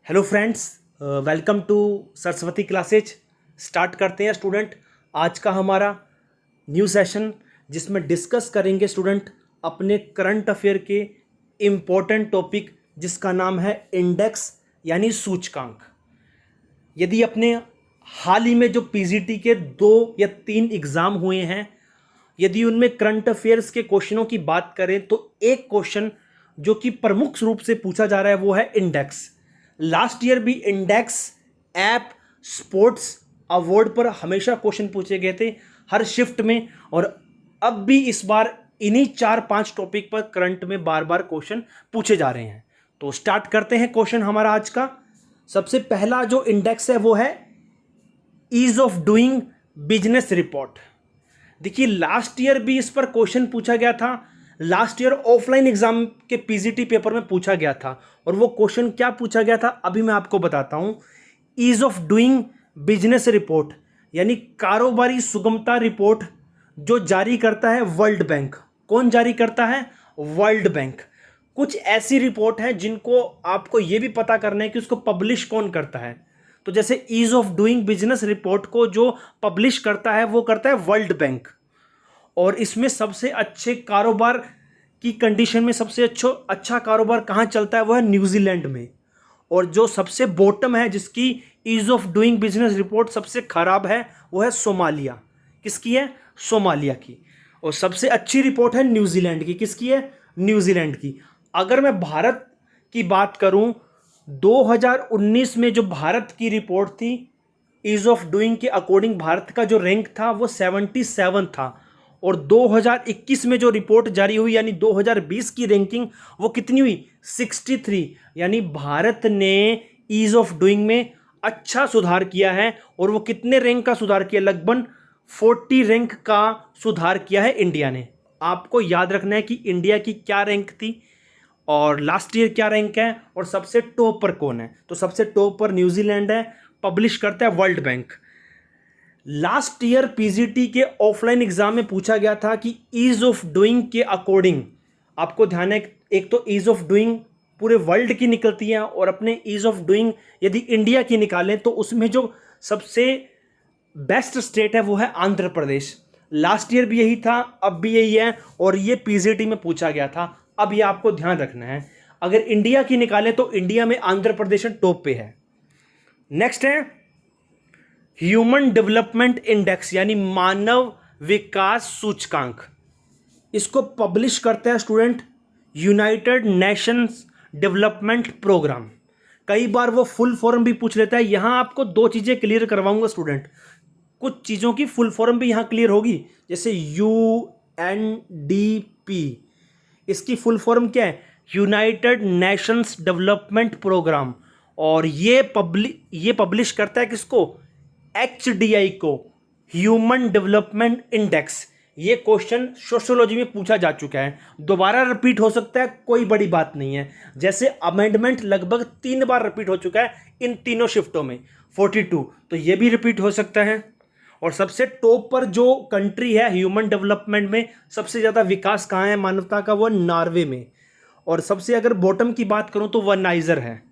Hello friends, welcome to Saraswati classes. Start करते हैं student आज का हमारा न्यू सेशन, जिसमें डिस्कस करेंगे स्टूडेंट अपने करंट अफेयर के इम्पोर्टेंट टॉपिक, जिसका नाम है इंडेक्स यानी सूचकांक। यदि अपने हाल ही में जो पीजीटी के 2 या 3 एग्ज़ाम हुए हैं, यदि उनमें करंट अफेयर्स के क्वेश्चनों की बात करें तो एक क्वेश्चन जो कि प्रमुख रूप से पूछा जा रहा है वो है इंडेक्स। लास्ट ईयर भी इंडेक्स ऐप स्पोर्ट्स अवार्ड पर हमेशा क्वेश्चन पूछे गए थे हर शिफ्ट में, और अब भी इस बार इन्हीं 4-5 टॉपिक पर करंट में बार बार क्वेश्चन पूछे जा रहे हैं। तो स्टार्ट करते हैं क्वेश्चन हमारा आज का। सबसे पहला जो इंडेक्स है वो है ease of doing business report. देखिए, लास्ट ईयर भी इस पर क्वेश्चन पूछा गया था। लास्ट ईयर ऑफलाइन एग्जाम के पीजीटी पेपर में पूछा गया था, और वो क्वेश्चन क्या पूछा गया था अभी मैं आपको बताता हूं। Ease of doing business report यानी कारोबारी सुगमता रिपोर्ट जो जारी करता है वर्ल्ड बैंक। कौन जारी करता है? World bank. कुछ ऐसी रिपोर्ट है जिनको आपको यह भी पता करना है कि उसको पब्लिश कौन करता है। तो जैसे ease of doing business report को जो पब्लिश करता है वो करता है वर्ल्ड बैंक, और इसमें सबसे अच्छे कारोबार की कंडीशन में सबसे अच्छा कारोबार कहाँ चलता है वो है न्यूजीलैंड में। और जो सबसे बॉटम है, जिसकी ease of doing business report सबसे खराब है, वो है सोमालिया। किसकी है? सोमालिया की। और सबसे अच्छी रिपोर्ट है न्यूजीलैंड की। किसकी है? न्यूजीलैंड की। अगर मैं भारत की बात करूं, 2019 में जो भारत की रिपोर्ट थी ईज ऑफ डूइंग के अकॉर्डिंग, भारत का जो रैंक था वो 77 था, और 2021 में जो रिपोर्ट जारी हुई यानी 2020 की रैंकिंग वो कितनी हुई? 63। यानी भारत ने ईज ऑफ डूइंग में अच्छा सुधार किया है। और वो कितने रैंक का सुधार किया? लगभग 40 रैंक का सुधार किया है इंडिया ने। आपको याद रखना है कि इंडिया की क्या रैंक थी और लास्ट ईयर क्या रैंक है, और सबसे टॉप पर कौन है। तो सबसे टॉप पर न्यूजीलैंड है, पब्लिश करता है world bank. Last year PGT के ऑफलाइन एग्जाम में पूछा गया था कि ईज ऑफ डूइंग के अकॉर्डिंग, आपको ध्यान है, एक तो ईज ऑफ डूइंग पूरे वर्ल्ड की निकलती है, और अपने ईज ऑफ डूइंग यदि इंडिया की निकालें तो उसमें जो सबसे बेस्ट स्टेट है वो है आंध्र प्रदेश। लास्ट ईयर भी यही था, अब भी यही है, और ये पीजीटी में पूछा गया था। अब ये आपको ध्यान रखना है, अगर इंडिया की निकालें तो इंडिया में आंध्र प्रदेश टॉप पे है। नेक्स्ट है ह्यूमन डेवलपमेंट इंडेक्स यानी मानव विकास सूचकांक। इसको पब्लिश करता है student United Nations Development Programme. कई बार वो फुल फॉर्म भी पूछ लेता है। यहां आपको 2 चीजें क्लियर करवाऊंगा स्टूडेंट, कुछ चीजों की फुल फॉर्म भी यहां क्लियर होगी। जैसे यूएनडीपी, इसकी फुल फॉर्म क्या है? United Nations Development Programme. और ये पब्लिश करता है किसको? एचडीआई को, ह्यूमन डेवलपमेंट इंडेक्स। ये क्वेश्चन सोशियोलॉजी में पूछा जा चुका है, दोबारा रिपीट हो सकता है, कोई बड़ी बात नहीं है। जैसे अमेंडमेंट लगभग 3 बार रिपीट हो चुका है इन तीनों शिफ्टों में 42, तो ये भी रिपीट हो सकता है। और सबसे टॉप पर जो कंट्री है ह्यूमन डेवलपमेंट में, सबसे ज़्यादा विकास कहाँ है मानवता का? वो नॉर्वे में। और सबसे अगर बॉटम की बात करूँ तो वह नाइजर है।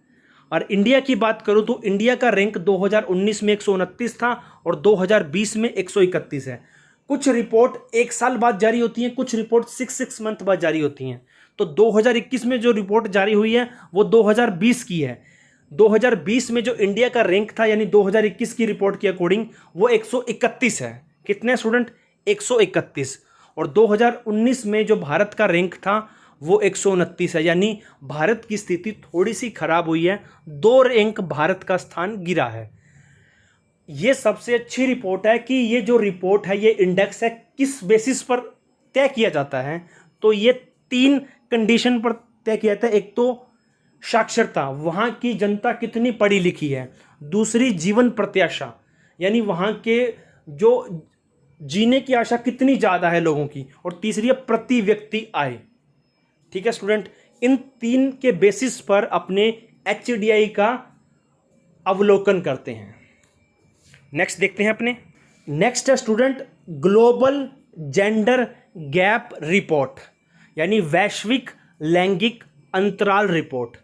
और इंडिया की बात करूं तो इंडिया का रैंक 2019 में 129 था, और 2020 में 131 है। कुछ रिपोर्ट 1 साल बाद जारी होती हैं, कुछ रिपोर्ट 6 मंथ बाद जारी होती हैं। तो 2021 में जो रिपोर्ट जारी हुई है वो 2020 की है। 2020 में जो इंडिया का रैंक था यानी 2021 की रिपोर्ट के अकॉर्डिंग वो 131 है। कितने स्टूडेंट? 131। और 2019 में जो भारत का रैंक था वो 129 है। यानी भारत की स्थिति थोड़ी सी खराब हुई है, 2 रैंक भारत का स्थान गिरा है। ये सबसे अच्छी रिपोर्ट है कि ये जो रिपोर्ट है, ये इंडेक्स है, किस बेसिस पर तय किया जाता है? तो ये 3 कंडीशन पर तय किया जाता है। एक तो साक्षरता, वहाँ की जनता कितनी पढ़ी लिखी है। दूसरी जीवन प्रत्याशा, यानी वहाँ के जो जीने की आशा कितनी ज़्यादा है लोगों की। और तीसरी है प्रति व्यक्ति आय। ठीक है स्टूडेंट, इन 3 के बेसिस पर अपने एचडीआई का अवलोकन करते हैं। नेक्स्ट देखते हैं अपने। नेक्स्ट है student global gender gap report यानी वैश्विक लैंगिक अंतराल रिपोर्ट।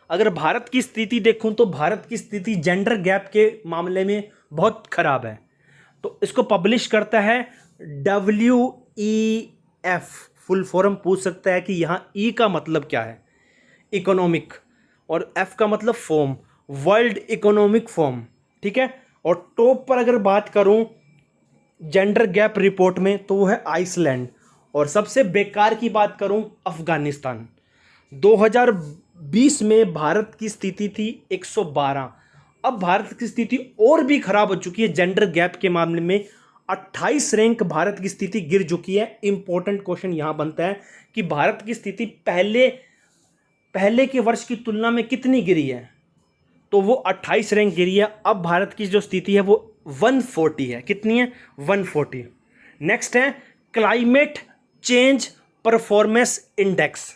अगर भारत की स्थिति देखूं तो भारत की स्थिति जेंडर गैप के मामले में बहुत खराब है। तो इसको पब्लिश करता है WEF, फुल फॉर्म पूछ सकता है कि यहाँ ई का मतलब क्या है, इकोनॉमिक, और एफ का मतलब फॉर्म, वर्ल्ड इकोनॉमिक फॉर्म, ठीक है। और टॉप पर अगर बात करूं जेंडर गैप रिपोर्ट में तो वो है आइसलैंड, और सबसे बेकार की बात करूं अफगानिस्तान। 2020 में भारत की स्थिति थी 112, अब भारत की स्थिति और भी खराब हो चुकी है जेंडर गैप के मामले में। 28 रैंक भारत की स्थिति गिर चुकी है। इंपॉर्टेंट क्वेश्चन यहां बनता है कि भारत की स्थिति पहले के वर्ष की तुलना में कितनी गिरी है, तो वो 28 रैंक गिरी है। अब भारत की जो स्थिति है वो 140 है। कितनी है? 140। नेक्स्ट है क्लाइमेट चेंज परफॉर्मेंस इंडेक्स,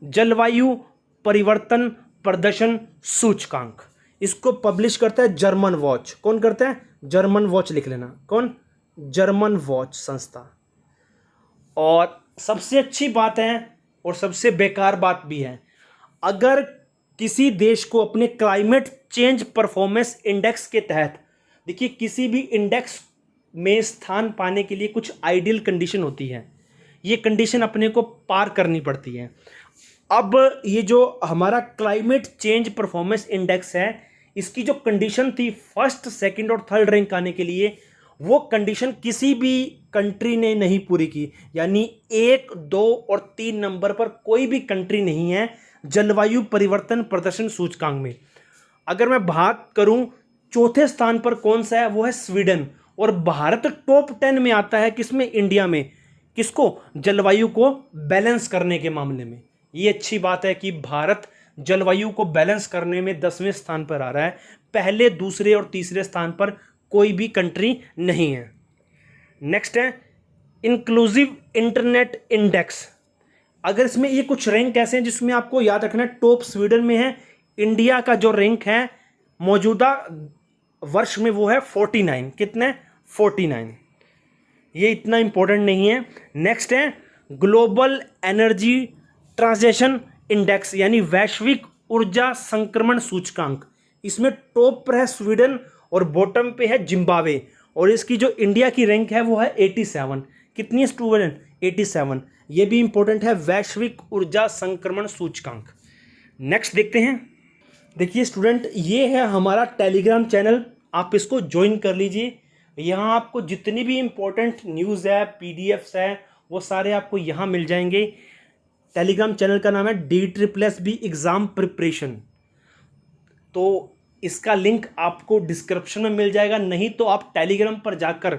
जलवायु परिवर्तन प्रदर्शन सूचकांक। इसको पब्लिश करता है जर्मन वॉच। कौन करता है? जर्मन वॉच, लिख लेना। कौन? जर्मन वॉच संस्था। और सबसे अच्छी बात है और सबसे बेकार बात भी है, अगर किसी देश को अपने क्लाइमेट चेंज परफॉर्मेंस इंडेक्स के तहत, देखिए किसी भी इंडेक्स में स्थान पाने के लिए कुछ आइडियल कंडीशन होती है, ये कंडीशन अपने को पार करनी पड़ती है। अब ये जो हमारा क्लाइमेट चेंज परफॉर्मेंस इंडेक्स है, इसकी जो कंडीशन थी फर्स्ट, सेकंड और थर्ड रैंक आने के लिए, वो कंडीशन किसी भी कंट्री ने नहीं पूरी की। यानी 1, 2 और 3 नंबर पर कोई भी कंट्री नहीं है जलवायु परिवर्तन प्रदर्शन सूचकांक में। अगर मैं बात करूं चौथे स्थान पर कौन सा है, वो है स्वीडन। और भारत टॉप 10 में आता है, किसमें? इंडिया में। किसको? जलवायु को बैलेंस करने के मामले में। ये अच्छी बात है कि भारत जलवायु को बैलेंस करने में 10वें स्थान पर आ रहा है। पहले, दूसरे और तीसरे स्थान पर कोई भी कंट्री नहीं है। नेक्स्ट है इंक्लूसिव इंटरनेट इंडेक्स। अगर इसमें ये कुछ रैंक ऐसे हैं जिसमें आपको याद रखना है, टॉप स्वीडन में है। इंडिया का जो रैंक है मौजूदा वर्ष में वो है 49। कितने? 49। ये इतना इंपॉर्टेंट नहीं है। नेक्स्ट है ग्लोबल एनर्जी ट्रांजिशन इंडेक्स, यानी वैश्विक ऊर्जा संक्रमण सूचकांक। इसमें टॉप पर है स्वीडन और बॉटम पे है जिम्बाब्वे। और इसकी जो इंडिया की रैंक है वो है 87। कितनी है स्टूडेंट? 87। ये भी इंपॉर्टेंट है, वैश्विक ऊर्जा संक्रमण सूचकांक। नेक्स्ट देखते हैं। देखिए स्टूडेंट, ये है हमारा टेलीग्राम चैनल, आप इसको ज्वाइन कर लीजिए। यहाँ आपको जितनी भी इंपॉर्टेंट न्यूज़ है, पीडीएफ्स है, वो सारे आपको यहाँ मिल जाएंगे। टेलीग्राम चैनल का नाम है DSSB एग्ज़ाम प्रिपरेशन। तो इसका लिंक आपको डिस्क्रिप्शन में मिल जाएगा, नहीं तो आप टेलीग्राम पर जाकर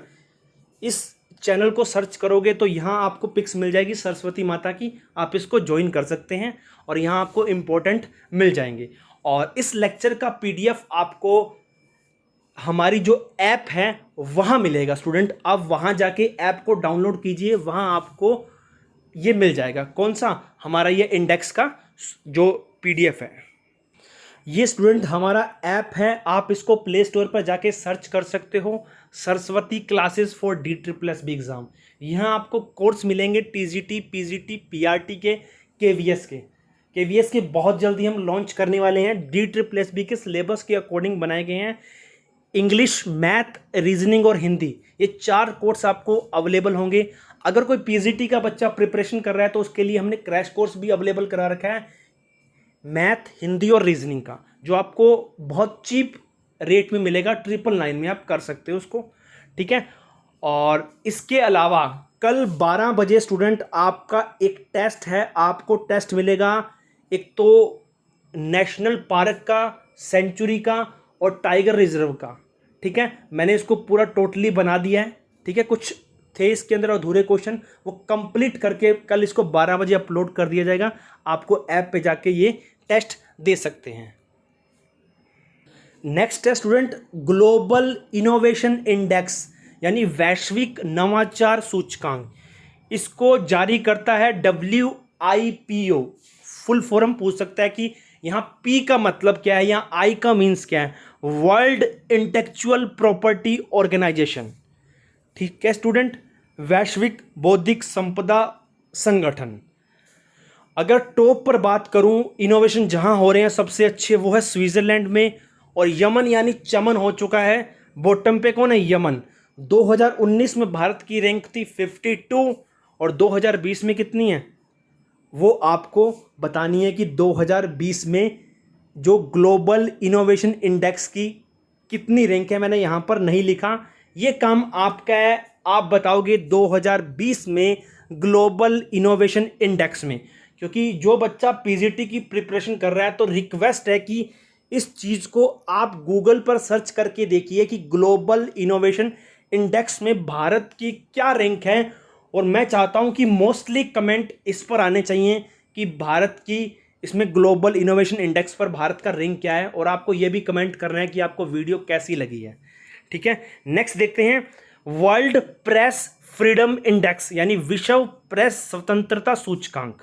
इस चैनल को सर्च करोगे तो यहाँ आपको पिक्स मिल जाएगी सरस्वती माता की, आप इसको ज्वाइन कर सकते हैं और यहाँ आपको इम्पोर्टेंट मिल जाएंगे। और इस लेक्चर का PDF आपको हमारी जो ऐप है वहाँ मिलेगा स्टूडेंट। आप वहाँ जाके ऐप को डाउनलोड कीजिए, वहाँ आपको ये मिल जाएगा। कौन सा? हमारा ये इंडेक्स का जो PDF है। ये स्टूडेंट हमारा ऐप है, आप इसको प्ले स्टोर पर जाके सर्च कर सकते हो, Saraswati classes for DSSB exam. यहाँ आपको कोर्स मिलेंगे TGT, PGT, PRT के, KVS के बहुत जल्दी हम लॉन्च करने वाले हैं। DSSB के सिलेबस के अकॉर्डिंग बनाए गए हैं। इंग्लिश, मैथ, रीजनिंग और हिंदी, ये 4 कोर्स आपको अवेलेबल होंगे। अगर कोई PGT का बच्चा प्रिपरेशन कर रहा है तो उसके लिए हमने क्रैश कोर्स भी अवेलेबल करा रखा है, मैथ, हिंदी और रीजनिंग का, जो आपको बहुत चीप रेट में मिलेगा, 999 में आप कर सकते हो उसको, ठीक है। और इसके अलावा कल 12 बजे स्टूडेंट आपका एक टेस्ट है, आपको टेस्ट मिलेगा एक तो नेशनल पार्क का, सेंचुरी का और टाइगर रिजर्व का, ठीक है। मैंने इसको पूरा टोटली बना दिया है, ठीक है। कुछ थे इसके अंदर अधूरे क्वेश्चन, वो कंप्लीट करके कल इसको 12 बजे अपलोड कर दिया जाएगा। आपको ऐप पे जाके ये टेस्ट दे सकते हैं। नेक्स्ट है स्टूडेंट ग्लोबल इनोवेशन इंडेक्स, यानी वैश्विक नवाचार सूचकांक। इसको जारी करता है WIPO। फुल फॉर्म पूछ सकता है कि यहाँ P का मतलब क्या है, यहाँ I का मीन्स क्या है, वर्ल्ड इंटेलेक्चुअल प्रॉपर्टी ऑर्गेनाइजेशन, ठीक है स्टूडेंट, वैश्विक बौद्धिक संपदा संगठन। अगर टॉप पर बात करूं इनोवेशन जहां हो रहे हैं सबसे अच्छे, वो है स्विट्जरलैंड में, और यमन यानी चमन हो चुका है बॉटम पे। कौन है? यमन। 2019 में भारत की रैंक थी 52 और 2020 में कितनी है वो आपको बतानी है कि 2020 में जो ग्लोबल इनोवेशन इंडेक्स की कितनी रैंक है। मैंने यहां पर नहीं लिखा, ये काम आपका है, आप बताओगे 2020 में ग्लोबल इनोवेशन इंडेक्स में। क्योंकि जो बच्चा पीजीटी की प्रिपरेशन कर रहा है तो रिक्वेस्ट है कि इस चीज़ को आप गूगल पर सर्च करके देखिए कि ग्लोबल इनोवेशन इंडेक्स में भारत की क्या रैंक है। और मैं चाहता हूं कि मोस्टली कमेंट इस पर आने चाहिए कि भारत की इसमें ग्लोबल इनोवेशन इंडेक्स पर भारत का रैंक क्या है, और आपको यह भी कमेंट करना है कि आपको वीडियो कैसी लगी है। ठीक है, नेक्स्ट देखते हैं वर्ल्ड प्रेस फ्रीडम इंडेक्स यानी विश्व प्रेस स्वतंत्रता सूचकांक।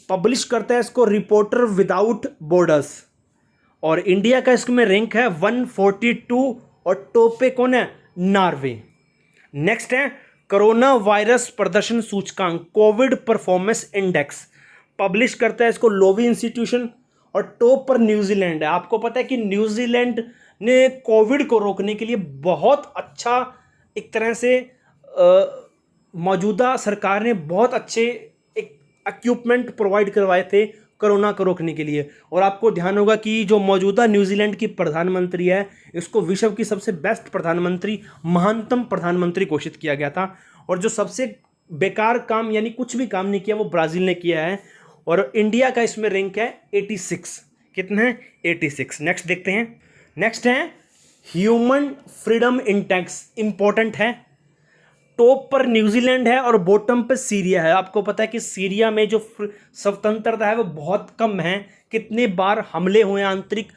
पब्लिश करता है इसको रिपोर्टर विदाउट बॉर्डर्स, और इंडिया का इसमें रैंक है 142 और टॉप पे कौन है? नॉर्वे। नेक्स्ट है कोरोना वायरस प्रदर्शन सूचकांक कोविड परफॉर्मेंस इंडेक्स, पब्लिश करता है इसको लोवी इंस्टीट्यूशन, और टॉप पर न्यूजीलैंड है। आपको पता है कि न्यूजीलैंड ने कोविड को रोकने के लिए बहुत अच्छा एक तरह से मौजूदा सरकार ने बहुत अच्छे एक इक्विपमेंट प्रोवाइड करवाए थे कोरोना को रोकने के लिए। और आपको ध्यान होगा कि जो मौजूदा न्यूजीलैंड की प्रधानमंत्री है इसको विश्व की सबसे बेस्ट प्रधानमंत्री, महानतम प्रधानमंत्री घोषित किया गया था। और जो सबसे बेकार काम यानी कुछ भी काम नहीं किया वो ब्राज़ील ने किया है। और इंडिया का इसमें रैंक है 86। कितना है? 86। नेक्स्ट देखते हैं। नेक्स्ट है ह्यूमन फ्रीडम इंडेक्स, इंपॉर्टेंट है। टॉप पर न्यूजीलैंड है और बॉटम पर सीरिया है। आपको पता है कि सीरिया में जो स्वतंत्रता है वो बहुत कम है। कितने बार हमले हुए आंतरिक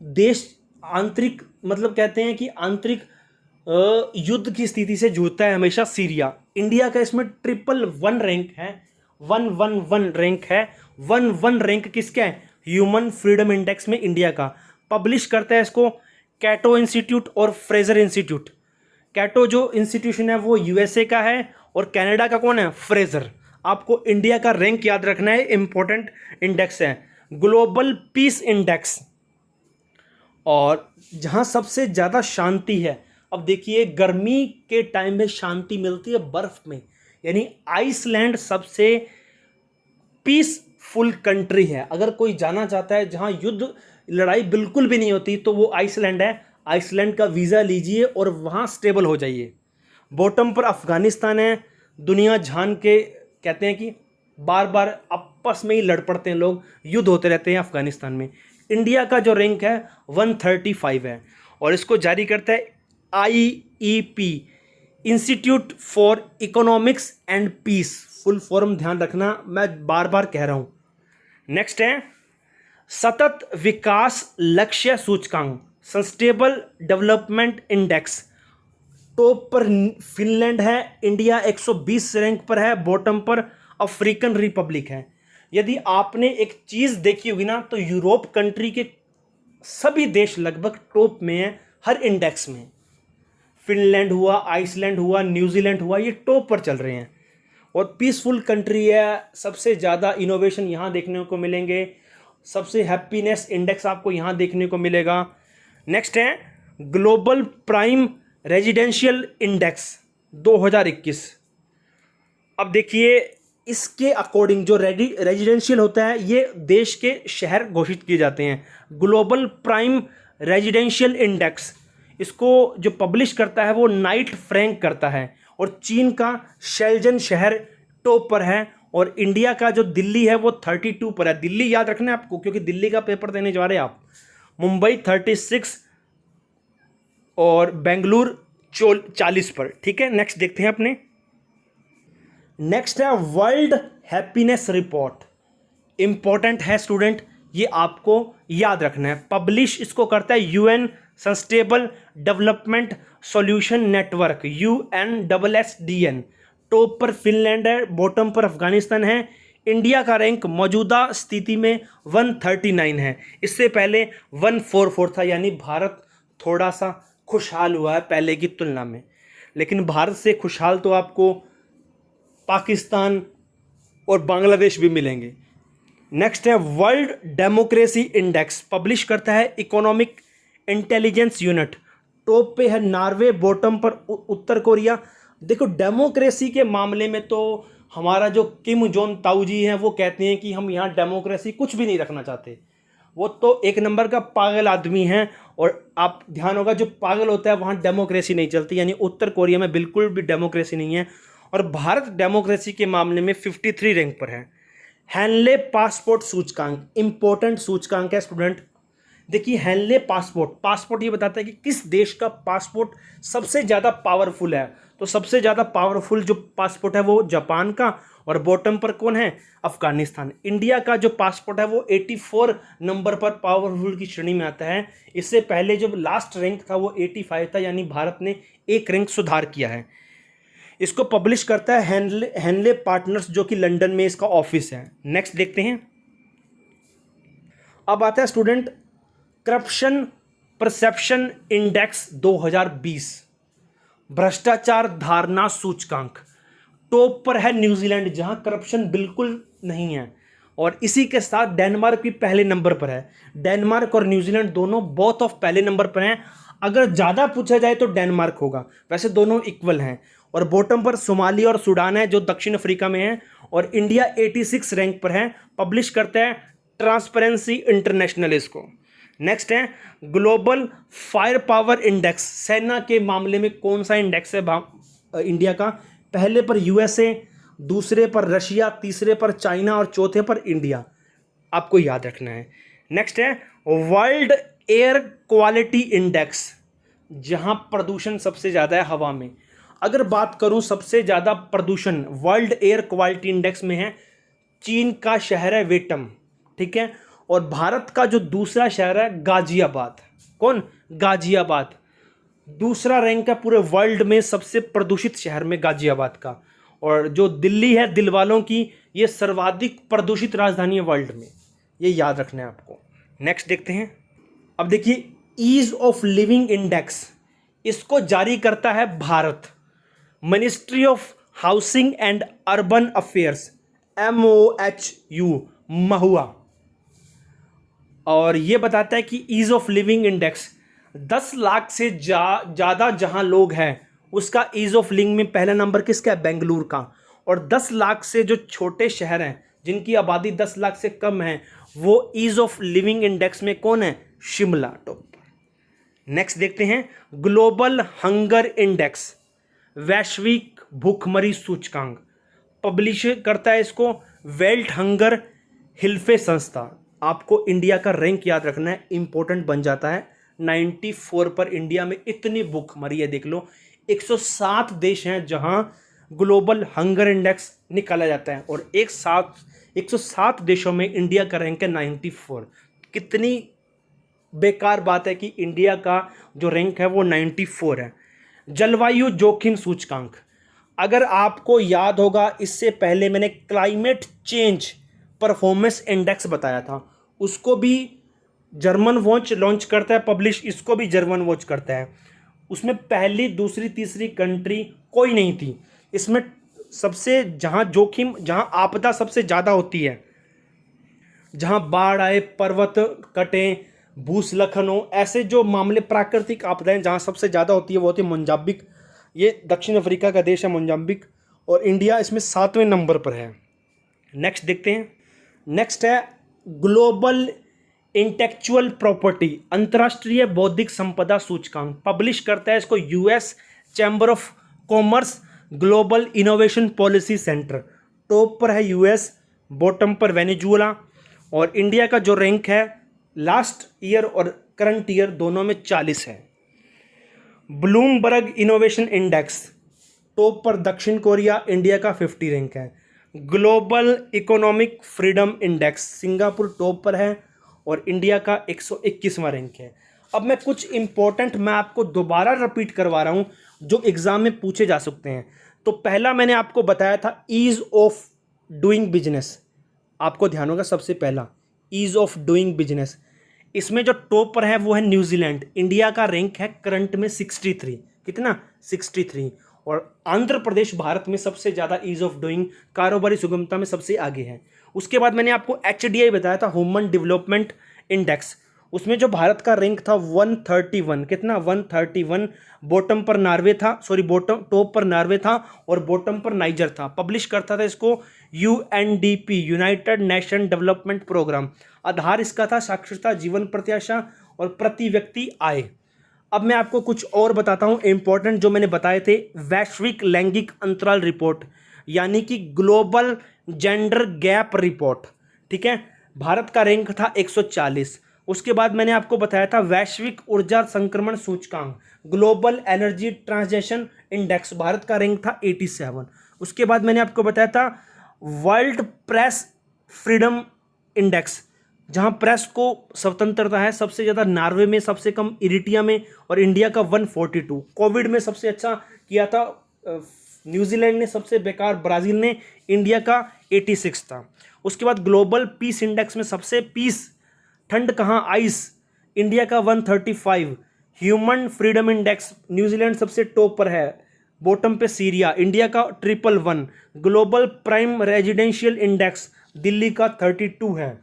देश, आंतरिक मतलब कहते हैं कि आंतरिक युद्ध की स्थिति से जूझता है हमेशा सीरिया। इंडिया का इसमें 111 रैंक है, 111 रैंक है। 11 रैंक किसका है? ह्यूमन फ्रीडम इंडेक्स में इंडिया का। पब्लिश करता है इसको कैटो इंस्टीट्यूट और फ्रेजर इंस्टीट्यूट। कैटो जो इंस्टीट्यूशन है वो यूएसए का है और कनाडा का कौन है? फ्रेजर। आपको इंडिया का रैंक याद रखना है, इंपॉर्टेंट इंडेक्स है। ग्लोबल पीस इंडेक्स, और जहां सबसे ज्यादा शांति है, अब देखिए गर्मी के टाइम में शांति मिलती है बर्फ में, यानी आइसलैंड सबसे पीसफुल कंट्री है। अगर कोई जाना चाहता है जहां युद्ध लड़ाई बिल्कुल भी नहीं होती तो वो आइसलैंड है। आइसलैंड का वीज़ा लीजिए और वहाँ स्टेबल हो जाइए। बॉटम पर अफ़गानिस्तान है। दुनिया जान के कहते हैं कि बार बार आपस में ही लड़ पड़ते हैं लोग, युद्ध होते रहते हैं अफ़गानिस्तान में। इंडिया का जो रैंक है 135 है, और इसको जारी करता है IEP, Institute for Economics and Peace. Full form ध्यान रखना, मैं बार बार कह रहा हूँ। नेक्स्ट है सतत विकास लक्ष्य सूचकांक, सस्टेनेबल डेवलपमेंट इंडेक्स। टॉप पर फिनलैंड है, इंडिया 120 रैंक पर है, बॉटम पर अफ्रीकन रिपब्लिक है। यदि आपने एक चीज़ देखी होगी ना तो यूरोप कंट्री के सभी देश लगभग टॉप में हैं हर इंडेक्स में। फिनलैंड हुआ, आइसलैंड हुआ, न्यूजीलैंड हुआ, ये टॉप पर चल रहे हैं और पीसफुल कंट्री है। सबसे ज़्यादा इनोवेशन यहाँ देखने को मिलेंगे, सबसे हैप्पीनेस इंडेक्स आपको यहाँ देखने को मिलेगा। नेक्स्ट है ग्लोबल प्राइम रेजिडेंशियल इंडेक्स 2021। अब देखिए इसके अकॉर्डिंग जो रेजिडेंशियल होता है ये देश के शहर घोषित किए जाते हैं। ग्लोबल प्राइम रेजिडेंशियल इंडेक्स, इसको जो पब्लिश करता है वो नाइट फ्रैंक करता है, और चीन का शेल्जन शहर टॉप पर है, और इंडिया का जो दिल्ली है वो 32 पर है। दिल्ली याद रखना है आपको, क्योंकि दिल्ली का पेपर देने जा रहे हैं आप। मुंबई 36 और बेंगलुरु 40 पर। ठीक है, नेक्स्ट देखते हैं अपने। नेक्स्ट है वर्ल्ड हैप्पीनेस रिपोर्ट, इंपॉर्टेंट है स्टूडेंट, ये आपको याद रखना है। पब्लिश इसको करता है UN sustainable development solution network, UNSSDN। Top पर फिनलैंड है, बॉटम पर अफगानिस्तान है। इंडिया का रैंक मौजूदा स्थिति में 139 है, इससे पहले 144 था, यानी भारत थोड़ा सा खुशहाल हुआ है पहले की तुलना में। लेकिन भारत से खुशहाल तो आपको पाकिस्तान, और बांग्लादेश भी मिलेंगे। नेक्स्ट है वर्ल्ड डेमोक्रेसी इंडेक्स, पब्लिश करता है इकोनॉमिक इंटेलिजेंस यूनिट। टॉप पे है नॉर्वे, बॉटम पर उत्तर कोरिया। देखो डेमोक्रेसी के मामले में तो हमारा जो किम जोन ताऊ जी हैं वो कहते हैं कि हम यहाँ डेमोक्रेसी कुछ भी नहीं रखना चाहते। वो तो एक नंबर का पागल आदमी हैं, और आप ध्यान होगा जो पागल होता है वहाँ डेमोक्रेसी नहीं चलती, यानी उत्तर कोरिया में बिल्कुल भी डेमोक्रेसी नहीं है। और भारत डेमोक्रेसी के मामले में 53 रैंक पर है। हैनले पासपोर्ट सूचकांक इंपॉर्टेंट सूचकांक है स्टूडेंट। देखिए हैनले पासपोर्ट ये बताता है कि किस देश का पासपोर्ट सबसे ज़्यादा पावरफुल है। तो सबसे ज़्यादा पावरफुल जो पासपोर्ट है वो जापान का, और बॉटम पर कौन है, अफगानिस्तान। इंडिया का जो पासपोर्ट है वो 84 नंबर पर पावरफुल की श्रेणी में आता है। इससे पहले जो लास्ट रैंक था वो 85 था, यानी भारत ने एक रैंक सुधार किया है। इसको पब्लिश करता है हैनले पार्टनर्स, जो कि लंदन में इसका ऑफिस है। नेक्स्ट देखते हैं। अब आता है स्टूडेंट करप्शन परसेप्शन इंडेक्स 2020, भ्रष्टाचार धारणा सूचकांक। टॉप पर है न्यूजीलैंड, जहां करप्शन बिल्कुल नहीं है, और इसी के साथ डेनमार्क भी पहले नंबर पर है। डेनमार्क और न्यूजीलैंड दोनों बोथ ऑफ पहले नंबर पर हैं। अगर ज़्यादा पूछा जाए तो डेनमार्क होगा, वैसे दोनों इक्वल हैं। और बॉटम पर सोमालिया और सूडान है जो दक्षिण अफ्रीका में है। और इंडिया 86 रैंक पर है, पब्लिश करता है ट्रांसपेरेंसी इंटरनेशनल इसको। नेक्स्ट है ग्लोबल फायर पावर इंडेक्स, सेना के मामले में कौन सा इंडेक्स है इंडिया का। पहले पर यूएसए, दूसरे पर रशिया, तीसरे पर चाइना और चौथे पर इंडिया, आपको याद रखना है। नेक्स्ट है वर्ल्ड एयर क्वालिटी इंडेक्स, जहां प्रदूषण सबसे ज़्यादा है हवा में। अगर बात करूं सबसे ज़्यादा प्रदूषण वर्ल्ड एयर क्वालिटी इंडेक्स में है, चीन का शहर है वेटम, ठीक है। और भारत का जो दूसरा शहर है गाजियाबाद, कौन, गाजियाबाद। दूसरा रैंक है पूरे वर्ल्ड में सबसे प्रदूषित शहर में गाजियाबाद का। और जो दिल्ली है दिल वालों की, ये सर्वाधिक प्रदूषित राजधानी है वर्ल्ड में, ये याद रखना है आपको। नेक्स्ट देखते हैं। अब देखिए ईज ऑफ लिविंग इंडेक्स, इसको जारी करता है Bharat, Ministry of Housing and Urban Affairs, MOHU, MoHUA. और ये बताता है कि ease of living index 10 lakh से ज़्यादा जहां लोग हैं उसका ईज ऑफ लिविंग में पहला नंबर किसका है, बेंगलुरु का। और 10 लाख से जो छोटे शहर हैं जिनकी आबादी 10 लाख से कम है, वो ईज ऑफ लिविंग इंडेक्स में कौन है, शिमला टॉप पर। नेक्स्ट देखते हैं ग्लोबल हंगर इंडेक्स, वैश्विक भूखमरी सूचकांक, पब्लिश करता है इसको वेल्ट हंगर हिल्फे संस्था। आपको इंडिया का रैंक याद रखना है, इंपॉर्टेंट बन जाता है। 94 पर इंडिया में इतनी भूखमरी है, देख लो। 107 देश हैं जहां ग्लोबल हंगर इंडेक्स निकाला जाता है, और 107 देशों में इंडिया का रैंक है 94। कितनी बेकार बात है कि इंडिया का जो रैंक है वो 94 है। जलवायु जोखिम सूचकांक, अगर आपको याद होगा इससे पहले मैंने क्लाइमेट चेंज परफॉर्मेंस इंडेक्स बताया था, उसको भी जर्मन वॉच लॉन्च करता है पब्लिश, इसको भी जर्मन वॉच करता है। उसमें पहली दूसरी तीसरी कंट्री कोई नहीं थी। इसमें सबसे जहाँ जोखिम, जहाँ आपदा सबसे ज़्यादा होती है, जहाँ बाढ़ आए, पर्वत कटें, भूस्खलन हो, ऐसे जो मामले प्राकृतिक आपदाएं जहाँ सबसे ज़्यादा होती है वो होती है मोजाम्बिक। ये दक्षिण अफ्रीका का देश है मोजाम्बिक, और इंडिया इसमें 7वें नंबर पर है। नेक्स्ट देखते हैं। नेक्स्ट है ग्लोबल इंटेलेक्चुअल प्रॉपर्टी, अंतर्राष्ट्रीय बौद्धिक संपदा सूचकांक, पब्लिश करता है इसको US chamber of commerce global innovation policy centre. Top पर है यूएस, बॉटम पर वेनेजुएला। और इंडिया का जो रैंक है लास्ट ईयर और करंट ईयर दोनों में 40 है। ब्लूमबर्ग इनोवेशन इंडेक्स, टॉप पर दक्षिण कोरिया, इंडिया का 50 रैंक है। Global economic freedom index, Singapore top पर है और इंडिया का 121वां रैंक है। अब मैं कुछ इंपॉर्टेंट मैं आपको दोबारा रिपीट करवा रहा हूं जो एग्जाम में पूछे जा सकते हैं। तो पहला मैंने आपको बताया था ईज ऑफ डूइंग बिजनेस, आपको ध्यान होगा सबसे पहला ईज ऑफ डूइंग बिजनेस। इसमें जो टॉप पर है वो है न्यूजीलैंड। इंडिया का रैंक है करंट में 63, कितना 63। और आंध्र प्रदेश भारत में सबसे ज़्यादा ईज ऑफ डूइंग, कारोबारी सुगमता में सबसे आगे है। उसके बाद मैंने आपको HDI बताया था, ह्यूमन डेवलपमेंट इंडेक्स, उसमें जो भारत का रैंक था 131, कितना 131, बॉटम पर नॉर्वे था, बॉटम टॉप पर नॉर्वे था और बॉटम पर नाइजर था। पब्लिश करता था इसको UNDP, united nation development program. आधार इसका था साक्षरता, जीवन प्रत्याशा और प्रति व्यक्ति आय। अब मैं आपको कुछ और बताता हूं इंपॉर्टेंट जो मैंने बताए थे। वैश्विक लैंगिक अंतराल रिपोर्ट, यानी कि ग्लोबल जेंडर गैप रिपोर्ट, ठीक है, भारत का रैंक था 140। उसके बाद मैंने आपको बताया था वैश्विक ऊर्जा संक्रमण सूचकांक, ग्लोबल एनर्जी ट्रांसजेशन इंडेक्स, भारत का रैंक था 87। उसके बाद मैंने आपको बताया था वर्ल्ड प्रेस फ्रीडम इंडेक्स, जहां प्रेस को स्वतंत्रता है, सबसे ज़्यादा नॉर्वे में, सबसे कम इरिट्रिया में और इंडिया का 142। कोविड में सबसे अच्छा किया था न्यूजीलैंड ने, सबसे बेकार ब्राज़ील ने, इंडिया का 86 था। उसके बाद ग्लोबल पीस इंडेक्स में सबसे पीस, ठंड कहाँ, आइस, इंडिया का 135। ह्यूमन फ्रीडम इंडेक्स, न्यूजीलैंड सबसे टॉप पर है, बॉटम पे सीरिया, इंडिया का 111। Global prime residential index, Delhi का 32 है।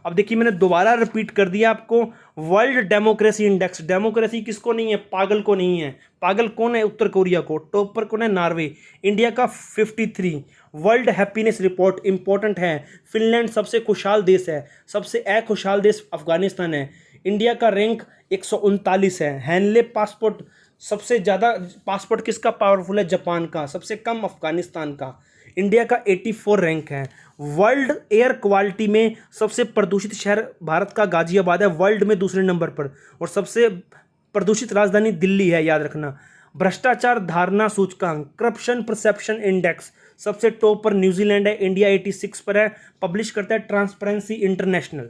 अब देखिए मैंने दोबारा रिपीट कर दिया आपको, वर्ल्ड डेमोक्रेसी इंडेक्स, डेमोक्रेसी किसको नहीं है, पागल को नहीं है। पागल कौन है, उत्तर कोरिया को। टॉप पर कौन है, नॉर्वे, इंडिया का 53। वर्ल्ड हैप्पीनेस रिपोर्ट इंपॉर्टेंट है, फिनलैंड सबसे खुशहाल देश है, सबसे अखुशहाल देश अफगानिस्तान है, इंडिया का रैंक 139 है। हैंडले पासपोर्ट, सबसे ज़्यादा पासपोर्ट किसका पावरफुल है, जापान का, सबसे कम अफगानिस्तान का, इंडिया का 84 रैंक है। वर्ल्ड एयर क्वालिटी में सबसे प्रदूषित शहर भारत का गाजियाबाद है, वर्ल्ड में दूसरे नंबर पर, और सबसे प्रदूषित राजधानी दिल्ली है, याद रखना। भ्रष्टाचार धारणा सूचकांक, करप्शन परसेप्शन इंडेक्स, सबसे टॉप पर न्यूजीलैंड है, इंडिया 86 पर है, पब्लिश करता है ट्रांसपेरेंसी इंटरनेशनल।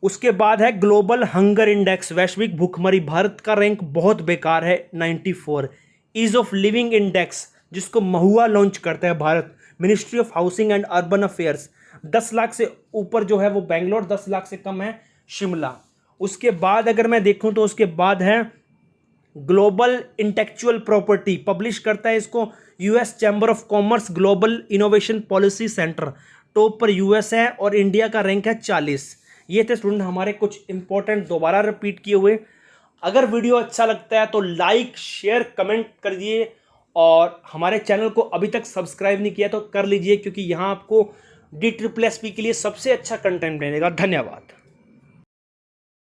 उसके बाद है ग्लोबल हंगर इंडेक्स, वैश्विक भूखमरी, भारत का रैंक बहुत बेकार है, 94। ईज ऑफ लिविंग इंडेक्स, जिसको महुआ लॉन्च करता है Bharat, Ministry of Housing and Urban affairs, 10 lakh से ऊपर जो है वो बेंगलोर, 10 लाख से कम है शिमला। उसके बाद अगर मैं देखूं तो उसके बाद है ग्लोबल इंटेलेक्चुअल प्रॉपर्टी, पब्लिश करता है इसको US chamber of commerce global innovation policy centre, top पर US है और इंडिया का रैंक है 40। ये थे स्टूडेंट हमारे कुछ इंपॉर्टेंट दोबारा रिपीट किए हुए। अगर वीडियो अच्छा लगता है तो लाइक शेयर कमेंट कर दिए, और हमारे चैनल को अभी तक सब्सक्राइब नहीं किया तो कर लीजिए, क्योंकि यहाँ आपको DSSP के लिए सबसे अच्छा कंटेंट मिलेगा। धन्यवाद।